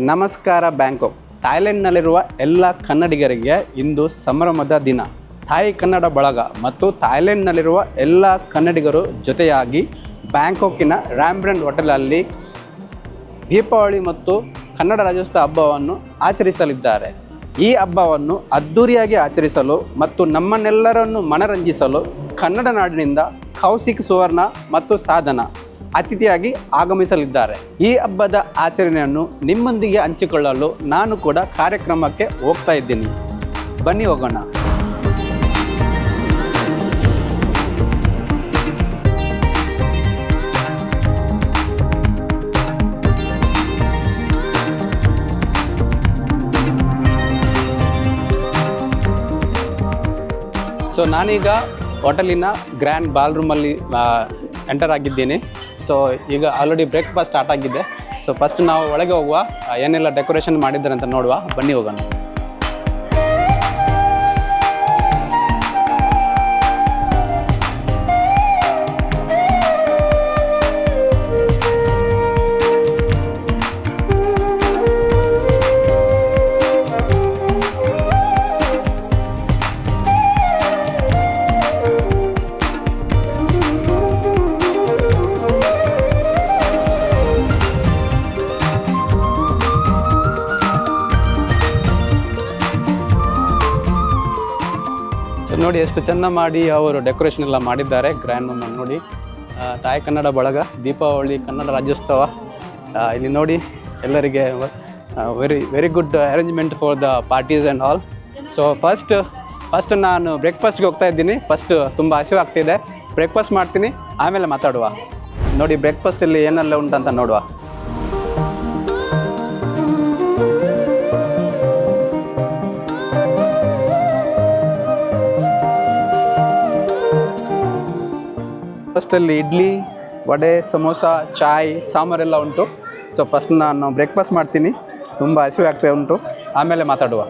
ನಮಸ್ಕಾರ ಬ್ಯಾಂಕಾಕ್. ಥಾಯ್ಲೆಂಡ್ನಲ್ಲಿರುವ ಎಲ್ಲ ಕನ್ನಡಿಗರಿಗೆ ಇಂದು ಸಂಭ್ರಮದ ದಿನ. ಥಾಯ್ ಕನ್ನಡ ಬಳಗ ಮತ್ತು ಥಾಯ್ಲೆಂಡ್ನಲ್ಲಿರುವ ಎಲ್ಲ ಕನ್ನಡಿಗರು ಜೊತೆಯಾಗಿ ಬ್ಯಾಂಕಾಕಿನ ರ್ಯಾಂಬ್ರೆಂಟ್ ಹೋಟೆಲಲ್ಲಿ ದೀಪಾವಳಿ ಮತ್ತು ಕನ್ನಡ ರಾಜ್ಯೋತ್ಸವ ಹಬ್ಬವನ್ನು ಆಚರಿಸಲಿದ್ದಾರೆ. ಈ ಹಬ್ಬವನ್ನು ಅದ್ಧೂರಿಯಾಗಿ ಆಚರಿಸಲು ಮತ್ತು ನಮ್ಮನ್ನೆಲ್ಲರನ್ನು ಮನರಂಜಿಸಲು ಕನ್ನಡ ನಾಡಿನಿಂದ ಕೌಶಿಕ್ ಸುವರ್ಣ ಮತ್ತು ಸಾಧನ ಅತಿಥಿಯಾಗಿ ಆಗಮಿಸಲಿದ್ದಾರೆ. ಈ ಹಬ್ಬದ ಆಚರಣೆಯನ್ನು ನಿಮ್ಮೊಂದಿಗೆ ಹಂಚಿಕೊಳ್ಳಲು ನಾನು ಕೂಡ ಕಾರ್ಯಕ್ರಮಕ್ಕೆ ಹೋಗ್ತಾ ಇದ್ದೀನಿ. ಬನ್ನಿ ಹೋಗೋಣ. ಸೊ ನಾನೀಗ ಹೋಟೆಲಿನ ಗ್ರ್ಯಾಂಡ್ ಬಾಲ್ ರೂಮಲ್ಲಿ ಎಂಟರ್ ಆಗಿದ್ದೀನಿ. ಸೊ ಈಗ ಆಲ್ರೆಡಿ ಬ್ರೇಕ್ಫಾಸ್ಟ್ ಸ್ಟಾರ್ಟ್ ಆಗಿದೆ. ಸೊ ಫಸ್ಟ್ ನಾವು ಒಳಗೆ ಹೋಗುವ, ಏನೆಲ್ಲ ಡೆಕೋರೇಷನ್ ಮಾಡಿದ್ದಾರೆ ಅಂತ ನೋಡುವ. ಬನ್ನಿ ಹೋಗೋಣ. ನೋಡಿ ಎಷ್ಟು ಚೆಂದ ಮಾಡಿ ಅವರು ಡೆಕೋರೇಷನ್ ಎಲ್ಲ ಮಾಡಿದ್ದಾರೆ. ಗ್ರ್ಯಾಂಡ್ ರೂಮನ್ನು ನೋಡಿ. ಥಾಯ್ ಕನ್ನಡ ಬಳಗ, ದೀಪಾವಳಿ, ಕನ್ನಡ ರಾಜ್ಯೋತ್ಸವ. ಇಲ್ಲಿ ನೋಡಿ ಎಲ್ಲರಿಗೆ very good arrangement for the parties and all. So first ನಾನು ಬ್ರೇಕ್ಫಾಸ್ಟ್ಗೆ ಹೋಗ್ತಾ ಇದ್ದೀನಿ. ಫಸ್ಟ್ ತುಂಬ ಹಸಿವು ಆಗ್ತಿದೆ, ಬ್ರೇಕ್ಫಾಸ್ಟ್ ಮಾಡ್ತೀನಿ, ಆಮೇಲೆ ಮಾತಾಡುವ. ನೋಡಿ ಬ್ರೇಕ್ಫಾಸ್ಟಲ್ಲಿ ಏನೆಲ್ಲ ಉಂಟಂತ ನೋಡುವ. ಫಸ್ಟಲ್ಲಿ ಇಡ್ಲಿ, ವಡೆ, ಸಮೋಸ, ಚಾಯ್, ಸಾಂಬಾರೆಲ್ಲ ಉಂಟು. ಸೊ ಫಸ್ಟ್ ನಾನು ಬ್ರೇಕ್ಫಾಸ್ಟ್ ಮಾಡ್ತೀನಿ, ತುಂಬ ಹಸಿವೆ ಆಗ್ತಾ ಉಂಟು, ಆಮೇಲೆ ಮಾತಾಡುವ.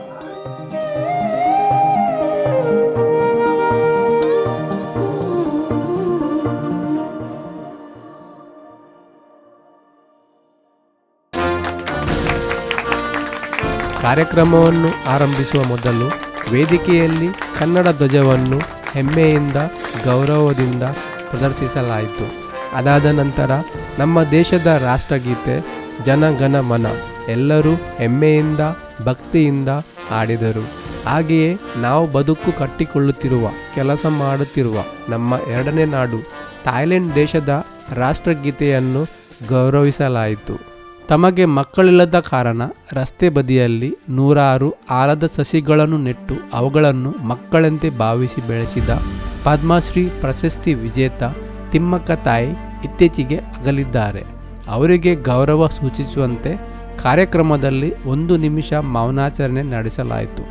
ಕಾರ್ಯಕ್ರಮವನ್ನು ಆರಂಭಿಸುವ ಮೊದಲು ವೇದಿಕೆಯಲ್ಲಿ ಕನ್ನಡ ಧ್ವಜವನ್ನು ಹೆಮ್ಮೆಯಿಂದ ಗೌರವದಿಂದ ಪ್ರದರ್ಶಿಸಲಾಯಿತು. ಅದಾದ ನಂತರ ನಮ್ಮ ದೇಶದ ರಾಷ್ಟ್ರಗೀತೆ ಜನಗಣ ಮನ ಎಲ್ಲರೂ ಹೆಮ್ಮೆಯಿಂದ ಭಕ್ತಿಯಿಂದ ಹಾಡಿದರು. ಹಾಗೆಯೇ ನಾವು ಬದುಕು ಕಟ್ಟಿಕೊಳ್ಳುತ್ತಿರುವ ಕೆಲಸ ಮಾಡುತ್ತಿರುವ ನಮ್ಮ ಎರಡನೇ ನಾಡು ಥಾಯ್ಲೆಂಡ್ ದೇಶದ ರಾಷ್ಟ್ರಗೀತೆಯನ್ನು ಗೌರವಿಸಲಾಯಿತು. ತಮಗೆ ಮಕ್ಕಳಿಲ್ಲದ ಕಾರಣ ರಸ್ತೆ ಬದಿಯಲ್ಲಿ ನೂರಾರು ಆಲದ ಸಸಿಗಳನ್ನು ನೆಟ್ಟು ಅವುಗಳನ್ನು ಮಕ್ಕಳಂತೆ ಭಾವಿಸಿ ಬೆಳೆಸಿದ ಪದ್ಮಶ್ರೀ ಪ್ರಶಸ್ತಿ ವಿಜೇತ ತಿಮ್ಮಕ್ಕ ತಾಯಿ ಇತ್ತೀಚೆಗೆ ಅಗಲಿದ್ದಾರೆ. ಅವರಿಗೆ ಗೌರವ ಸೂಚಿಸುವಂತೆ ಕಾರ್ಯಕ್ರಮದಲ್ಲಿ 1 ನಿಮಿಷ ಮೌನಾಚರಣೆ ನಡೆಸಲಾಯಿತು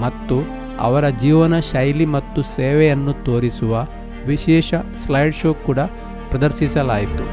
ಮತ್ತು ಅವರ ಜೀವನ ಶೈಲಿ ಮತ್ತು ಸೇವೆಯನ್ನು ತೋರಿಸುವ ವಿಶೇಷ ಸ್ಲೈಡ್ ಶೋ ಕೂಡ ಪ್ರದರ್ಶಿಸಲಾಯಿತು.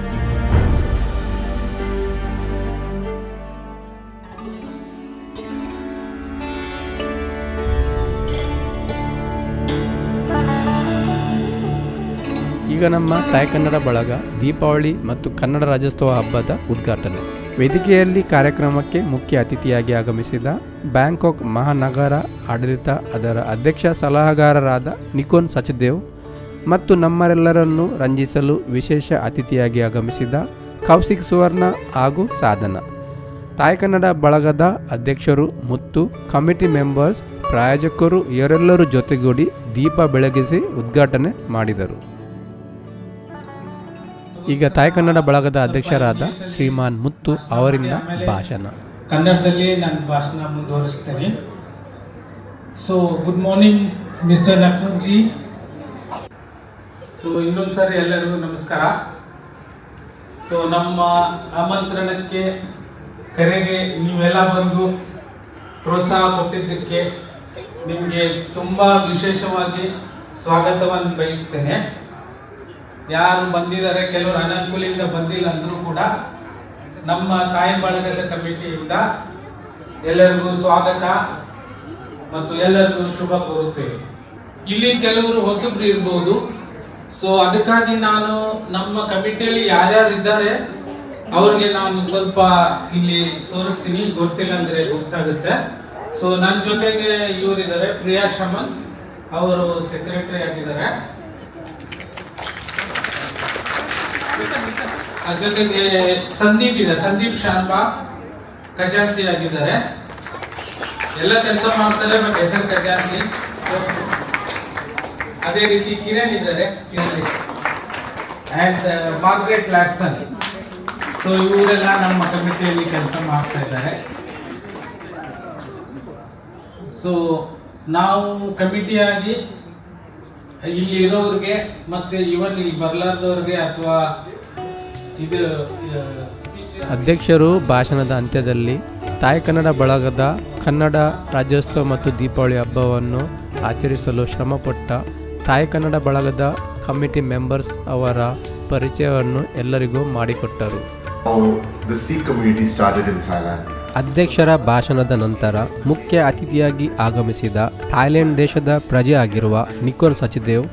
ಈಗ ನಮ್ಮ ಥಾಯ್ ಕನ್ನಡ ಬಳಗ ದೀಪಾವಳಿ ಮತ್ತು ಕನ್ನಡ ರಾಜ್ಯೋತ್ಸವ ಹಬ್ಬದ ಉದ್ಘಾಟನೆ. ವೇದಿಕೆಯಲ್ಲಿ ಕಾರ್ಯಕ್ರಮಕ್ಕೆ ಮುಖ್ಯ ಅತಿಥಿಯಾಗಿ ಆಗಮಿಸಿದ ಬ್ಯಾಂಕಾಕ್ ಮಹಾನಗರ ಆಡಳಿತ ಅದರ ಅಧ್ಯಕ್ಷ ಸಲಹಾಗಾರರಾದ ನಿಕೋನ್ ಸಚ್ದೇವ್ ಮತ್ತು ನಮ್ಮರೆಲ್ಲರನ್ನು ರಂಜಿಸಲು ವಿಶೇಷ ಅತಿಥಿಯಾಗಿ ಆಗಮಿಸಿದ ಕೌಶಿಕ್ ಸುವರ್ಣ ಹಾಗೂ ಸಾಧನ. ಥಾಯ್ ಕನ್ನಡ ಬಳಗದ ಅಧ್ಯಕ್ಷರು ಮತ್ತು ಕಮಿಟಿ ಮೆಂಬರ್ಸ್ ಪ್ರಾಯೋಜಕರು ಇವರೆಲ್ಲರೂ ಜೊತೆಗೂಡಿ ದೀಪ ಬೆಳಗಿಸಿ ಉದ್ಘಾಟನೆ ಮಾಡಿದರು. ಈಗ ಥಾಯ್ ಕನ್ನಡ ಬಳಗದ ಅಧ್ಯಕ್ಷರಾದ ಶ್ರೀಮಾನ್ ಮುತ್ತು ಅವರಿಂದ ಭಾಷಣ. ಕನ್ನಡದಲ್ಲಿ ನಾನು ಭಾಷಣ ಮುಂದುವರಿಸ್ತೇನೆ. So good morning mister Nakul ji. So ಇನ್ನೊಂದ್ಸರಿ ಎಲ್ಲರಿಗೂ ನಮಸ್ಕಾರ. ಸೊ ನಮ್ಮ ಆಮಂತ್ರಣಕ್ಕೆ ಕರೆಗೆ ನೀವೆಲ್ಲ ಬಂದು ಪ್ರೋತ್ಸಾಹ ಕೊಟ್ಟಿದ್ದಕ್ಕೆ ನಿಮಗೆ ತುಂಬ ವಿಶೇಷವಾಗಿ ಸ್ವಾಗತವನ್ನು ಬಯಸ್ತೇನೆ. ಯಾರು ಬಂದಿದ್ದಾರೆ, ಕೆಲವರು ಅನನುಕೂಲದಿಂದ ಬಂದಿಲ್ಲ ಅಂದರೂ ಕೂಡ ನಮ್ಮ ಥಾಯ್ ಬಳಗದ ಕಮಿಟಿಯಿಂದ ಎಲ್ಲರಿಗೂ ಸ್ವಾಗತ ಮತ್ತು ಎಲ್ಲರಿಗೂ ಶುಭ ಕೋರುತ್ತೇವೆ. ಇಲ್ಲಿ ಕೆಲವರು ಹೊಸಬ್ರು ಇರ್ಬೋದು. ಸೊ ಅದಕ್ಕಾಗಿ ನಾನು ನಮ್ಮ ಕಮಿಟಿಯಲ್ಲಿ ಯಾರ್ಯಾರು ಇದ್ದಾರೆ ಅವ್ರಿಗೆ ನಾನು ಸ್ವಲ್ಪ ಇಲ್ಲಿ ತೋರಿಸ್ತೀನಿ, ಗೊತ್ತಿಲ್ಲ ಅಂದ್ರೆ ಗೊತ್ತಾಗುತ್ತೆ. ಸೊ ನನ್ನ ಜೊತೆಗೆ ಇವರಿದ್ದಾರೆ, ಪ್ರಿಯಾ ಶಮನ್, ಅವರು ಸೆಕ್ರೆಟರಿ ಆಗಿದ್ದಾರೆ. ಜೊತೆಗೆ ಸಂದೀಪ್ ಇದೆ, ಸಂದೀಪ್ ಶಾನ್ಬಾಗ್ ಖಜಾಂಚಿ ಆಗಿದ್ದಾರೆ. ಎಲ್ಲ ಕೆಲಸ ಮಾಡ್ತಾರೆ, ಬಟ್ ಹೆಸರು ಖಜಾಂಚಿ. ಅದೇ ರೀತಿ ಕಿರಣ್ ಇದ್ದಾರೆ, Kiran and Margaret Larsen. So ಇವರೆಲ್ಲ ನಮ್ಮ ಕಮಿಟಿಯಲ್ಲಿ ಕೆಲಸ ಮಾಡ್ತಾ ಇದ್ದಾರೆ. ಸೊ ನಾವು ಕಮಿಟಿಯಾಗಿ ಇಲ್ಲಿ ಇರೋರಿಗೆ ಮತ್ತೆ ಇವನ್ ಇಲ್ಲಿ ಬರಲಾರ್ದವ್ರಿಗೆ ಅಥವಾ ಇದು ಅಧ್ಯಕ್ಷರು ಭಾಷಣದ ಅಂತ್ಯದಲ್ಲಿ ತಾಯಿ ಕನ್ನಡ ಬಳಗದ ಕನ್ನಡ ರಾಜ್ಯೋತ್ಸವ ಮತ್ತು ದೀಪಾವಳಿ ಹಬ್ಬವನ್ನು ಆಚರಿಸಲು ಶ್ರಮಪಟ್ಟ ತಾಯಿ ಕನ್ನಡ ಬಳಗದ ಕಮಿಟಿ ಮೆಂಬರ್ಸ್ ಅವರ ಪರಿಚಯವನ್ನು ಎಲ್ಲರಿಗೂ ಮಾಡಿಕೊಟ್ಟರು. How the Sikh community started in Thailand. ಅಧ್ಯಕ್ಷರ ಭಾಷಣದ ನಂತರ ಮುಖ್ಯ ಅತಿಥಿಯಾಗಿ ಆಗಮಿಸಿದ ಥಾಯ್ಲೆಂಡ್ ದೇಶದ ಪ್ರಜೆ ಆಗಿರುವ ನಿಕೋನ್ ಸಚ್ದೇವ್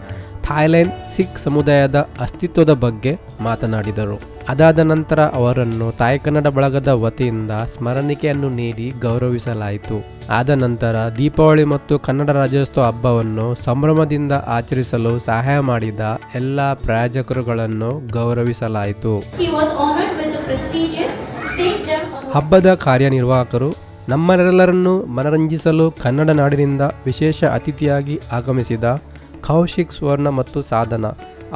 ಥಾಯ್ಲೆಂಡ್ ಸಿಖ್ ಸಮುದಾಯದ ಅಸ್ತಿತ್ವದ ಬಗ್ಗೆ ಮಾತನಾಡಿದರು. ಅದಾದ ನಂತರ ಅವರನ್ನು ತಾಯಿ ಕನ್ನಡ ಬಳಗದ ವತಿಯಿಂದ ಸ್ಮರಣಿಕೆಯನ್ನು ನೀಡಿ ಗೌರವಿಸಲಾಯಿತು. ಆದ ನಂತರ ದೀಪಾವಳಿ ಮತ್ತು ಕನ್ನಡ ರಾಜ್ಯೋತ್ಸವ ಹಬ್ಬವನ್ನು ಸಂಭ್ರಮದಿಂದ ಆಚರಿಸಲು ಸಹಾಯ ಮಾಡಿದ ಎಲ್ಲ ಪ್ರಾಯೋಜಕರುಗಳನ್ನು ಗೌರವಿಸಲಾಯಿತು. ಹಬ್ಬದ ಕಾರ್ಯನಿರ್ವಾಹಕರು ನಮ್ಮೆಲ್ಲರನ್ನು ಮನರಂಜಿಸಲು ಕನ್ನಡ ನಾಡಿನಿಂದ ವಿಶೇಷ ಅತಿಥಿಯಾಗಿ ಆಗಮಿಸಿದ ಕೌಶಿಕ್ ಸುವರ್ಣ ಮತ್ತು ಸಾಧನ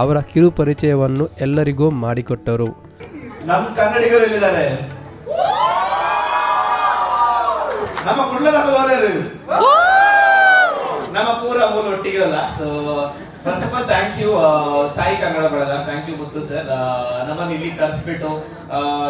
ಅವರ ಕಿರು ಪರಿಚಯವನ್ನು ಎಲ್ಲರಿಗೂ ಮಾಡಿಕೊಟ್ಟರು. ನಮ್ಮ ಕನ್ನಡಿಗರು ಎಲ್ಲಿದ್ದಾರೆ? ನಮ್ಮ ಕುಡ್ಲದವರು ನಮ್ಮ ಪೂರ ಮೂಲ ಒಟ್ಟಿಗೆ ಅಲ್ಲ. So first of all thank you ತಾಯಿ ಕನ್ನಡ ಬಳಗ, ಥ್ಯಾಂಕ್ ಯು ಮುತ್ತು ಸರ್, ನಮ್ಮನ್ನು ಇಲ್ಲಿ ಕರೆಸ್ಬಿಟ್ಟು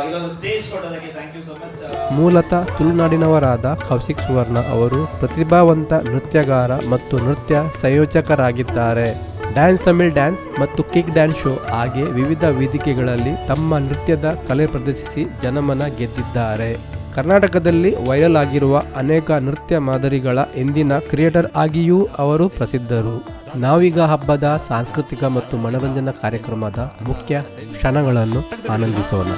ಇಲ್ಲೊಂದು ಸ್ಟೇಜ್ ಕೊಡೋದಕ್ಕೆ ಥ್ಯಾಂಕ್ ಯು ಸೋ ಮಚ್. ಮೂಲತಃ ತುಳುನಾಡಿನವರಾದ ಕೌಶಿಕ್ ಸುವರ್ಣ ಅವರು ಪ್ರತಿಭಾವಂತ ನೃತ್ಯಗಾರ ಮತ್ತು ನೃತ್ಯ ಸಂಯೋಜಕರಾಗಿದ್ದಾರೆ. ಡ್ಯಾನ್ಸ್ ತಮಿಳ್ ಡ್ಯಾನ್ಸ್ ಮತ್ತು ಕಿಕ್ ಡ್ಯಾನ್ಸ್ ಶೋ ಹಾಗೆ ವಿವಿಧ ವೇದಿಕೆಗಳಲ್ಲಿ ತಮ್ಮ ನೃತ್ಯದ ಕಲೆ ಪ್ರದರ್ಶಿಸಿ ಜನಮನ ಗೆದ್ದಿದ್ದಾರೆ. ಕರ್ನಾಟಕದಲ್ಲಿ ವೈರಲ್ ಆಗಿರುವ ಅನೇಕ ನೃತ್ಯ ಮಾದರಿಗಳ ಇಂದಿನ ಕ್ರಿಯೇಟರ್ ಆಗಿಯೂ ಅವರು ಪ್ರಸಿದ್ಧರು. ನಾವೀಗ ಹಬ್ಬದ ಸಾಂಸ್ಕೃತಿಕ ಮತ್ತು ಮನರಂಜನಾ ಕಾರ್ಯಕ್ರಮದ ಮುಖ್ಯ ಕ್ಷಣಗಳನ್ನು ಆನಂದಿಸೋಣ.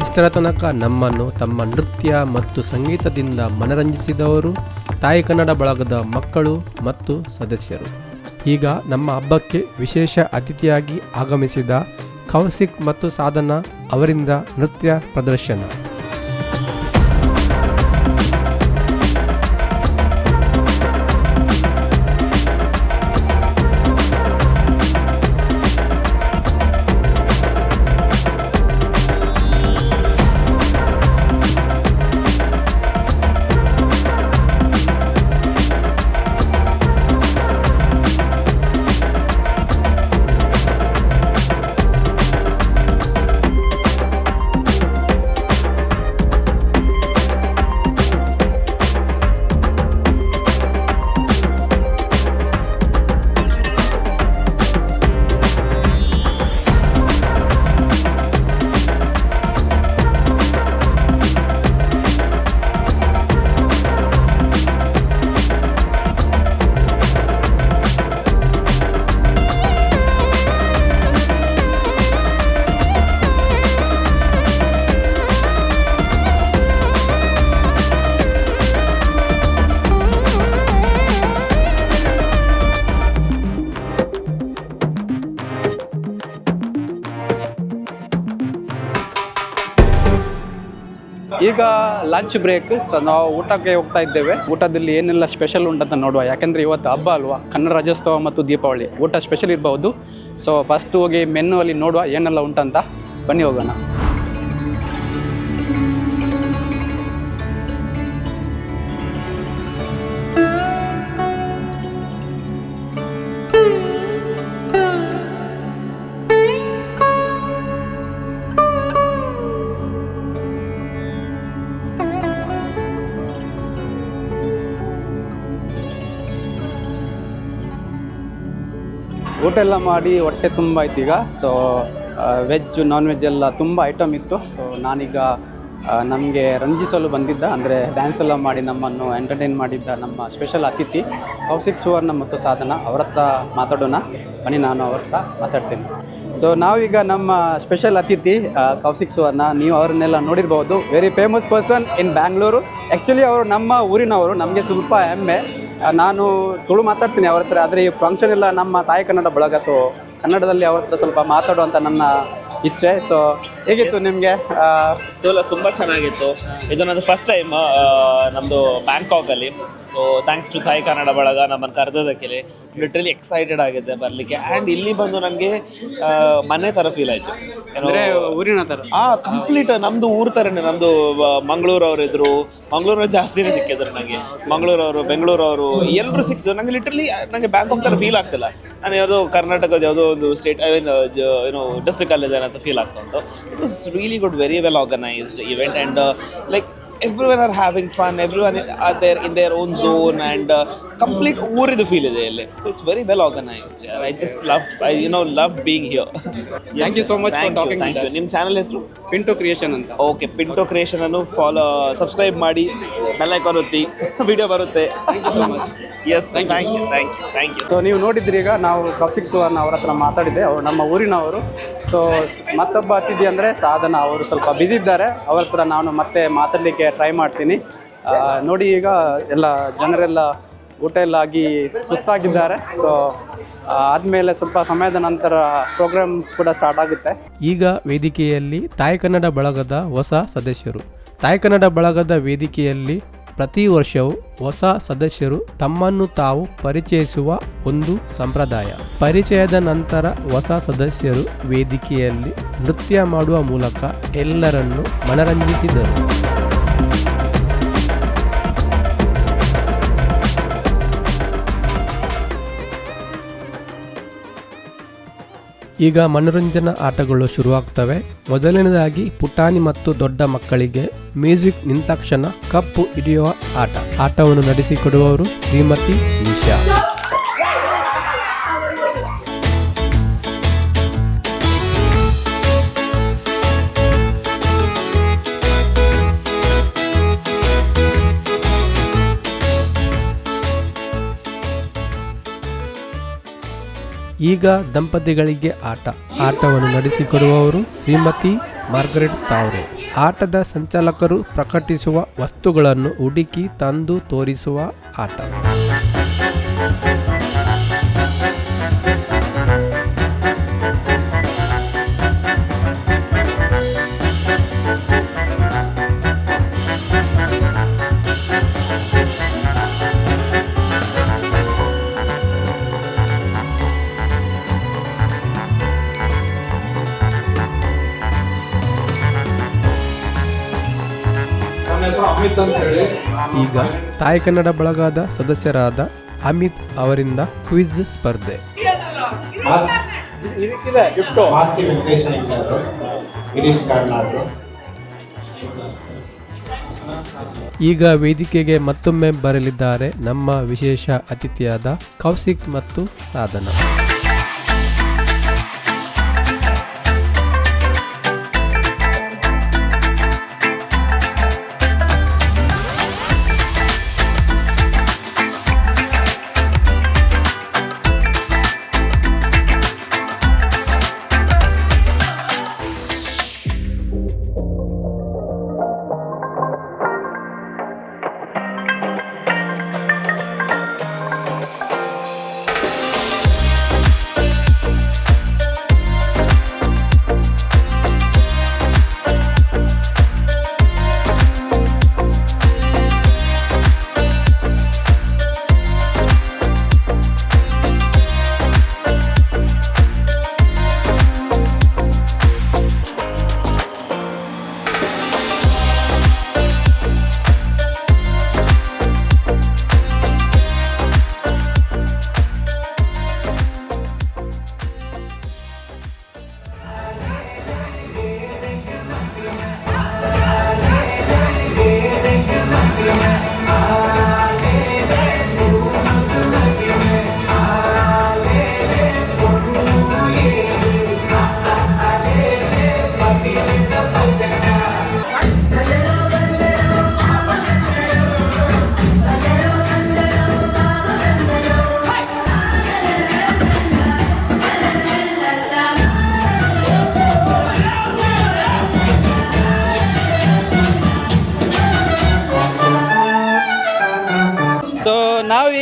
ಇಷ್ಟರ ತನಕ ನಮ್ಮನ್ನು ತಮ್ಮ ನೃತ್ಯ ಮತ್ತು ಸಂಗೀತದಿಂದ ಮನರಂಜಿಸಿದವರು ತಾಯಿ ಕನ್ನಡ ಬಳಗದ ಮಕ್ಕಳು ಮತ್ತು ಸದಸ್ಯರು. ಈಗ ನಮ್ಮ ಹಬ್ಬಕ್ಕೆ ವಿಶೇಷ ಅತಿಥಿಯಾಗಿ ಆಗಮಿಸಿದ ಕೌಶಿಕ್ ಮತ್ತು ಸಾಧನ ಅವರಿಂದ ನೃತ್ಯ ಪ್ರದರ್ಶನ. ಈಗ ಲಂಚ್ ಬ್ರೇಕ್. ಸೊ ನಾವು ಊಟಕ್ಕೆ ಹೋಗ್ತಾ ಇದ್ದೇವೆ. ಊಟದಲ್ಲಿ ಏನೆಲ್ಲ ಸ್ಪೆಷಲ್ ಉಂಟಂತ ನೋಡುವ, ಯಾಕೆಂದರೆ ಇವತ್ತು ಹಬ್ಬ ಅಲ್ವಾ, ಕನ್ನಡ ರಾಜ್ಯೋತ್ಸವ ಮತ್ತು ದೀಪಾವಳಿ, ಊಟ ಸ್ಪೆಷಲ್ ಇರ್ಬೋದು. ಸೊ ಫಸ್ಟ್ ಹೋಗಿ ಮೆನು ಅಲ್ಲಿ ನೋಡುವ ಏನೆಲ್ಲ ಉಂಟಂತ. ಬನ್ನಿ ಹೋಗೋಣ. ಊಟ ಎಲ್ಲ ಮಾಡಿ ಹೊಟ್ಟೆ ತುಂಬ ಆಯ್ತು ಈಗ. ಸೊ ವೆಜ್ ನಾನ್ ವೆಜ್ ಎಲ್ಲ ತುಂಬ ಐಟಮ್ ಇತ್ತು. ಸೊ ನಾನೀಗ ನಮಗೆ ರಂಜಿಸಲು ಬಂದಿದ್ದ, ಅಂದರೆ ಡ್ಯಾನ್ಸ್ ಎಲ್ಲ ಮಾಡಿ ನಮ್ಮನ್ನು ಎಂಟರ್ಟೈನ್ ಮಾಡಿದ್ದ ನಮ್ಮ ಸ್ಪೆಷಲ್ ಅತಿಥಿ ಕೌಶಿಕ್ ಸುವರ್ಣ ಮತ್ತು ಸಾಧನ ಅವರ ಹತ್ರ ಮಾತಾಡೋಣ. ಬನ್ನಿ, ನಾನು ಅವ್ರ ಹತ್ರ ಮಾತಾಡ್ತೇನೆ. ಸೊ ನಾವೀಗ ನಮ್ಮ ಸ್ಪೆಷಲ್ ಅತಿಥಿ ಕೌಶಿಕ್ ಸುವರ್ಣ, ನೀವು ಅವ್ರನ್ನೆಲ್ಲ ನೋಡಿರ್ಬೋದು. Very famous person in Bangalore. Actually ಅವರು ನಮ್ಮ ಊರಿನವರು, ನಮಗೆ ಸ್ವಲ್ಪ ಹೆಮ್ಮೆ. ನಾನು ತುಳು ಮಾತಾಡ್ತೀನಿ ಅವ್ರ ಹತ್ರ, ಆದರೆ ಈ ಫಂಕ್ಷನ್ ಎಲ್ಲ ನಮ್ಮ ತಾಯಿ ಕನ್ನಡ ಬಳಗ. ಸೊ ಕನ್ನಡದಲ್ಲಿ ಅವ್ರ ಹತ್ರ ಸ್ವಲ್ಪ ಮಾತಾಡುವಂಥ ನನ್ನ ಇಚ್ಛೆ. ಸೊ ಹೇಗಿತ್ತು ನಿಮಗೆ? ತುಂಬ ಚೆನ್ನಾಗಿತ್ತು. ಇದು ನನ್ನದು ಫಸ್ಟ್ ಟೈಮ್ ನಮ್ಮದು ಬ್ಯಾಂಕಾಕಲ್ಲಿ. ಸೊ ಥ್ಯಾಂಕ್ಸ್ ಟು ತಾಯಿ ಕನ್ನಡ ಬಳಗ ನಮ್ಮನ್ನು ಕರೆದೋದಕ್ಕೆ ಲಿಟ್ರಲಿ ಎಕ್ಸೈಟೆಡ್ ಆಗಿದ್ದೆ ಬರಲಿಕ್ಕೆ. ಆ್ಯಂಡ್ ಇಲ್ಲಿ ಬಂದು ನನಗೆ ಮನೆ ಥರ ಫೀಲ್ ಆಯಿತು, ಅಂದರೆ ಊರಿನ ಥರ. ಕಂಪ್ಲೀಟ್ ನಮ್ಮದು ಊರು ಥರನೇ. ನಮ್ಮದು ಮಂಗಳೂರವ್ರು ಇದ್ದರು, ಮಂಗಳೂರವ್ರು ಜಾಸ್ತಿನೇ ಸಿಕ್ಕಿದ್ರು ನನಗೆ. ಮಂಗಳೂರವರು, ಬೆಂಗಳೂರವರು ಎಲ್ಲರೂ ಸಿಕ್ಕಿದ್ರು ನನಗೆ. ಲಿಟ್ರಲಿ ನನಗೆ ಬ್ಯಾಂಕಾಕ್ ಥರ ಫೀಲ್ ಆಗ್ತಿಲ್ಲ. ನಾನು ಯಾವುದೋ ಕರ್ನಾಟಕದ ಯಾವುದೋ ಒಂದು ಸ್ಟೇಟ್ ಏನೋ ಡಿಸ್ಟ್ರಿಕ್ಟ್ ಅಲ್ಲಿದೆ ಅಂತ ಫೀಲ್ ಆಗ್ತಾ ಉಂಟು. It was really good, very well organised event, and like everyone are having fun, everyone are there in their own zone, and complete ಊರಿದು ಫೀಲ್ ಇದೆ ಇಲ್ಲಿ. So it's very well organized. I just love being here. Thank you so much for talking with us. ನಿಮ್ಮ channel ಹೆಸರು Pintu creation ಅಂತ. Okay, Pinto creation ಅನ್ನು subscribe ಮಾಡಿ, bell icon ಒತ್ತಿ, video ಬರುತ್ತೆ. Yes, thank you. ಸೊ ನೀವು ನೋಡಿದ್ರಿ, ಈಗ ನಾವು ಕೌಶಿಕ್ ಸುವರ್ಣ ಅವ್ರ ಹತ್ರ ಮಾತಾಡಿದ್ದೆ. ಅವರು ನಮ್ಮ ಊರಿನವರು. ಸೊ ಮತ್ತೊಬ್ಬ ಅತಿಥಿ ಅಂದರೆ ಸಾಧನ, ಅವರು ಸ್ವಲ್ಪ ಬ್ಯುಸಿ ಇದ್ದಾರೆ. ಅವ್ರ ಹತ್ರ ನಾನು ಮತ್ತೆ ಮಾತಾಡಲಿಕ್ಕೆ ಟ್ರೈ ಮಾಡ್ತೀನಿ. ನೋಡಿ, ಈಗ ಎಲ್ಲ ಜನರೆಲ್ಲ ಊಟ ಎಲ್ಲ ಆಗಿ ಸುಸ್ತಾಗಿದ್ದಾರೆ. ಸೊ ಆದಮೇಲೆ ಸ್ವಲ್ಪ ಸಮಯದ ನಂತರ ಪ್ರೋಗ್ರಾಮ್ ಕೂಡ ಸ್ಟಾರ್ಟ್ ಆಗುತ್ತೆ. ಈಗ ವೇದಿಕೆಯಲ್ಲಿ ತಾಯಿ ಕನ್ನಡ ಬಳಗದ ಹೊಸ ಸದಸ್ಯರು. ತಾಯಿ ಕನ್ನಡ ಬಳಗದ ವೇದಿಕೆಯಲ್ಲಿ ಪ್ರತಿ ವರ್ಷವೂ ಹೊಸ ಸದಸ್ಯರು ತಮ್ಮನ್ನು ತಾವು ಪರಿಚಯಿಸುವ ಒಂದು ಸಂಪ್ರದಾಯ. ಪರಿಚಯದ ನಂತರ ಹೊಸ ಸದಸ್ಯರು ವೇದಿಕೆಯಲ್ಲಿ ನೃತ್ಯ ಮಾಡುವ ಮೂಲಕ ಎಲ್ಲರನ್ನು ಮನರಂಜಿಸಿದರು. ಈಗ ಮನೋರಂಜನಾ ಆಟಗಳು ಶುರುವಾಗ್ತವೆ. ಮೊದಲನೇದಾಗಿ ಪುಟಾಣಿ ಮತ್ತು ದೊಡ್ಡ ಮಕ್ಕಳಿಗೆ ಮ್ಯೂಸಿಕ್ ನಿಂತಾಕ್ಷಣ ಕಪ್ಪು ಹಿಡಿಯುವ ಆಟ. ಆಟವನ್ನು ನಡೆಸಿಕೊಡುವವರು ಶ್ರೀಮತಿ ನಿಶಾ. ಈಗ ದಂಪತಿಗಳಿಗೆ ಆಟವನ್ನು ನಡೆಸಿಕೊಡುವವರು ಶ್ರೀಮತಿ ಮಾರ್ಗರೆಟ್ ತಾವ್ರೆ. ಆಟದ ಸಂಚಾಲಕರು ಪ್ರಕಟಿಸುವ ವಸ್ತುಗಳನ್ನು ಹುಡುಕಿ ತಂದು ತೋರಿಸುವ ಆಟ. ಈಗ ತಾಯಿ ಕನ್ನಡ ಬಳಗದ ಸದಸ್ಯರಾದ ಅಮಿತ್ ಅವರಿಂದ ಕ್ವಿಜ್ ಸ್ಪರ್ಧೆ. ಈಗ ವೇದಿಕೆಗೆ ಮತ್ತೊಮ್ಮೆ ಬರಲಿದ್ದಾರೆ ನಮ್ಮ ವಿಶೇಷ ಅತಿಥಿಯಾದ ಕೌಶಿಕ್ ಮತ್ತು ಸಾಧನ.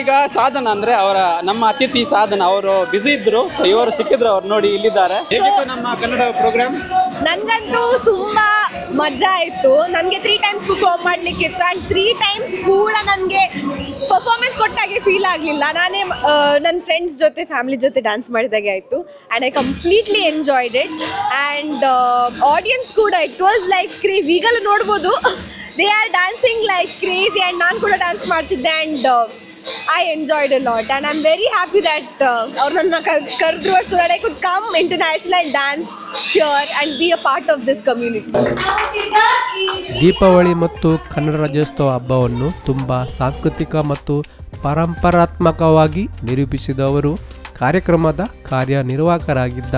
ಈಗ ಸಾಧನ ಅಂದರೆ ಅವರ ನಮ್ಮ ಅತಿಥಿ ಸಾಧನ ಅವರು ಬ್ಯುಸಿ ಇದ್ದರು, ಸೊ ಇವರು ಸಿಕ್ಕಿದ್ರು, ಅವ್ರು ನೋಡಿ ಇಲ್ಲಿದ್ದಾರೆ. ಹೇಗಿತ್ತು ನಮ್ಮ ಕನ್ನಡ ಪ್ರೋಗ್ರಾಮ್? ನನಗಂತೂ ತುಂಬ ಮಜಾ ಆಯಿತು. ನನಗೆ 3 ಟೈಮ್ಸ್ ಪರ್ಫಾರ್ಮ್ ಮಾಡಲಿಕ್ಕಿತ್ತು ಆ್ಯಂಡ್ 3 ಟೈಮ್ಸ್ ಕೂಡ ನನಗೆ ಪರ್ಫಾರ್ಮೆನ್ಸ್ ಕೊಟ್ಟಾಗೆ ಫೀಲ್ ಆಗಲಿಲ್ಲ. ನಾನೇ ನನ್ನ ಫ್ರೆಂಡ್ಸ್ ಜೊತೆ ಫ್ಯಾಮಿಲಿ ಜೊತೆ ಡ್ಯಾನ್ಸ್ ಮಾಡಿದಾಗೆ ಆಯಿತು and I completely enjoyed it. And audience ಕೂಡ ಇಟ್ ವಾಸ್ ಲೈಕ್ ಕ್ರೇಜಿ. ಈಗಲೂ ನೋಡ್ಬೋದು, they are dancing like crazy and ನಾನು ಕೂಡ ಡ್ಯಾನ್ಸ್ ಮಾಡ್ತಿದ್ದೆ and I enjoyed a lot and I'm very happy that ಅವ್ರು ನನ್ನ ಕರೆದ್ರು so that I could come international and dance here and be a part of this community. Deepavali ಮತ್ತು ಕನ್ನಡ ರಾಜ್ಯೋತ್ಸವ ಹಬ್ಬವನ್ನು ತುಂಬ ಸಾಂಸ್ಕೃತಿಕ ಮತ್ತು ಪರಂಪರಾತ್ಮಕವಾಗಿ ನಿರೂಪಿಸಿದವರು ಕಾರ್ಯಕ್ರಮದ ಕಾರ್ಯನಿರ್ವಾಹಕರಾಗಿದ್ದ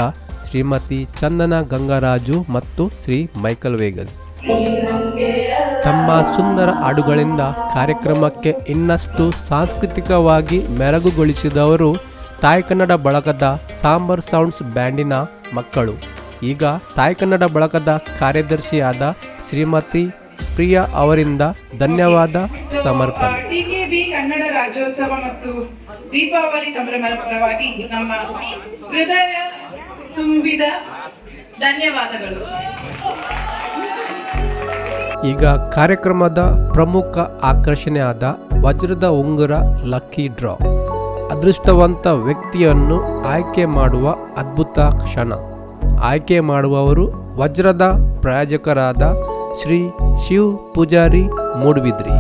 ಶ್ರೀಮತಿ ಚಂದನ ಗಂಗರಾಜು ಮತ್ತು ಶ್ರೀ ಮೈಕಲ್ ವೇಗಸ್. ತಮ್ಮ ಸುಂದರ ಹಾಡುಗಳಿಂದ ಕಾರ್ಯಕ್ರಮಕ್ಕೆ ಇನ್ನಷ್ಟು ಸಾಂಸ್ಕೃತಿಕವಾಗಿ ಮೆರುಗುಗೊಳಿಸಿದವರು ತಾಯಿ ಕನ್ನಡ ಬಳಗದ ಸಾಂಬಾರ್ ಸೌಂಡ್ಸ್ ಬ್ಯಾಂಡಿನ ಮಕ್ಕಳು. ಈಗ ತಾಯಿ ಕನ್ನಡ ಬಳಗದ ಕಾರ್ಯದರ್ಶಿಯಾದ ಶ್ರೀಮತಿ ಪ್ರಿಯಾ ಅವರಿಂದ ಧನ್ಯವಾದ ಸಮರ್ಪಣೆ. ಟಿಕೆಬಿ ಕನ್ನಡ ರಾಜ್ಯೋತ್ಸವ ಮತ್ತು ದೀಪಾವಳಿ ಸಂಭ್ರಮದ ಪರವಾಗಿ ನಮ್ಮ ಹೃದಯ ತುಂಬಿದ ಧನ್ಯವಾದಗಳು. ಈಗ ಕಾರ್ಯಕ್ರಮದ ಪ್ರಮುಖ ಆಕರ್ಷಣೆಯಾದ ವಜ್ರದ ಉಂಗುರ ಲಕ್ಕಿ ಡ್ರಾ. ಅದೃಷ್ಟವಂತ ವ್ಯಕ್ತಿಯನ್ನು ಆಯ್ಕೆ ಮಾಡುವ ಅದ್ಭುತ ಕ್ಷಣ. ಆಯ್ಕೆ ಮಾಡುವವರು ವಜ್ರದ ಪ್ರಾಯೋಜಕರಾದ Shri Shiv Pujari Moodbidri.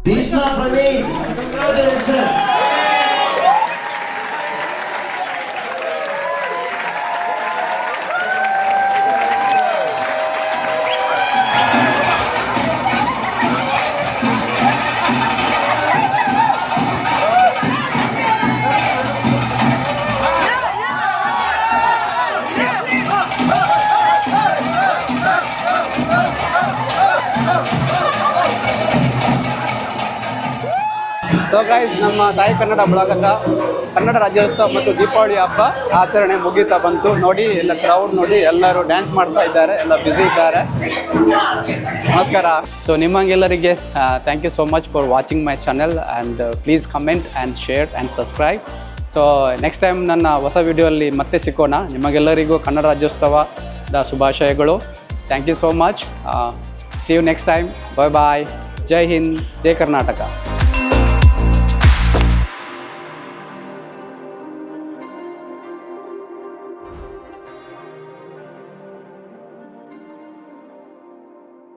Krishna Praveen, congratulations. So guys, ನಮ್ಮ ತಾಯಿ ಕನ್ನಡ ಬಳಗದ ಕನ್ನಡ ರಾಜ್ಯೋತ್ಸವ ಮತ್ತು ದೀಪಾವಳಿ ಹಬ್ಬ ಆಚರಣೆ ಮುಗೀತಾ ಬಂತು. ನೋಡಿ ಎಲ್ಲ ಕ್ರೌಡ್ ನೋಡಿ, ಎಲ್ಲರೂ ಡ್ಯಾನ್ಸ್ ಮಾಡ್ತಾ ಇದ್ದಾರೆ, ಎಲ್ಲ ಬ್ಯುಸಿ ಇದ್ದಾರೆ. ನಮಸ್ಕಾರ. ಸೊ ನಿಮಗೆಲ್ಲರಿಗೆ thank you so much for watching my channel and please comment and share and subscribe. So next time ನನ್ನ ಹೊಸ ವಿಡಿಯೋಲ್ಲಿ ಮತ್ತೆ ಸಿಕ್ಕೋಣ. ನಿಮಗೆಲ್ಲರಿಗೂ ಕನ್ನಡ ರಾಜ್ಯೋತ್ಸವದ ಶುಭಾಶಯಗಳು. Thank you so much. See you next time. Bye bye. Jai Hind, Jai Karnataka.